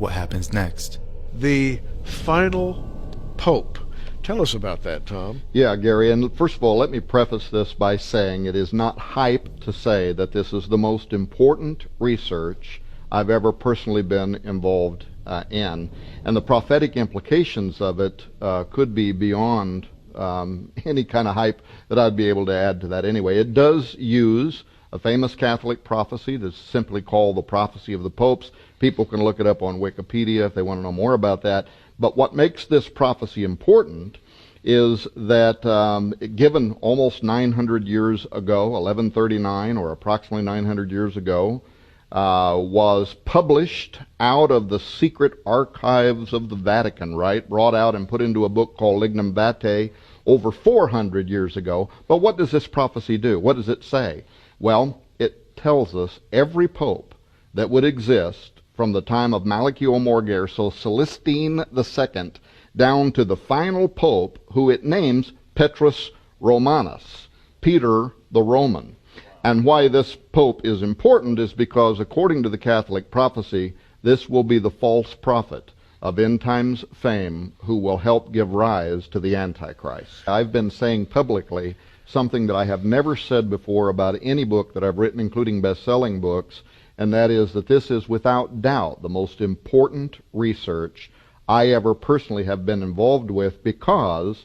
what happens next. The final pope. Tell us about that, Tom. Yeah, Gary, and first of all, let me preface this by saying it is not hype to say that this is the most important research I've ever personally been involved in, and the prophetic implications of it could be beyond any kind of hype that I'd be able to add to that anyway. It does use a famous Catholic prophecy that's simply called the prophecy of the popes. People can look it up on Wikipedia if they want to know more about that. But what makes this prophecy important is that given almost 900 years ago, 1139 or approximately 900 years ago, was published out of the secret archives of the Vatican, right? Brought out and put into a book called Lignum Vitae over 400 years ago. But what does this prophecy do? What does it say? Well, it tells us every pope that would exist from the time of Malachio Morgare, so Celestine II, down to the final pope, who it names Petrus Romanus, Peter the Roman. And why this pope is important is because, according to the Catholic prophecy, this will be the false prophet of end times fame who will help give rise to the Antichrist. I've been saying publicly something that I have never said before about any book that I've written, including best-selling books, and that is that this is without doubt the most important research I ever personally have been involved with, because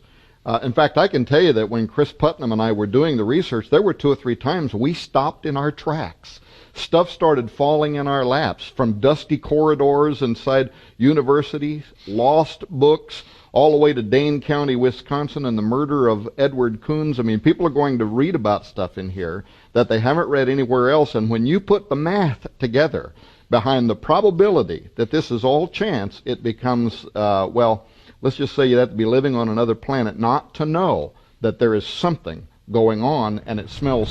in fact, I can tell you that when Chris Putnam and I were doing the research, there were 2 or 3 times we stopped in our tracks. Stuff started falling in our laps, from dusty corridors inside universities, lost books, all the way to Dane County, Wisconsin, and the murder of Edward Coons. I mean, people are going to read about stuff in here that they haven't read anywhere else, and when you put the math together behind the probability that this is all chance, it becomes, well, let's just say you'd have to be living on another planet not to know that there is something going on, and it smells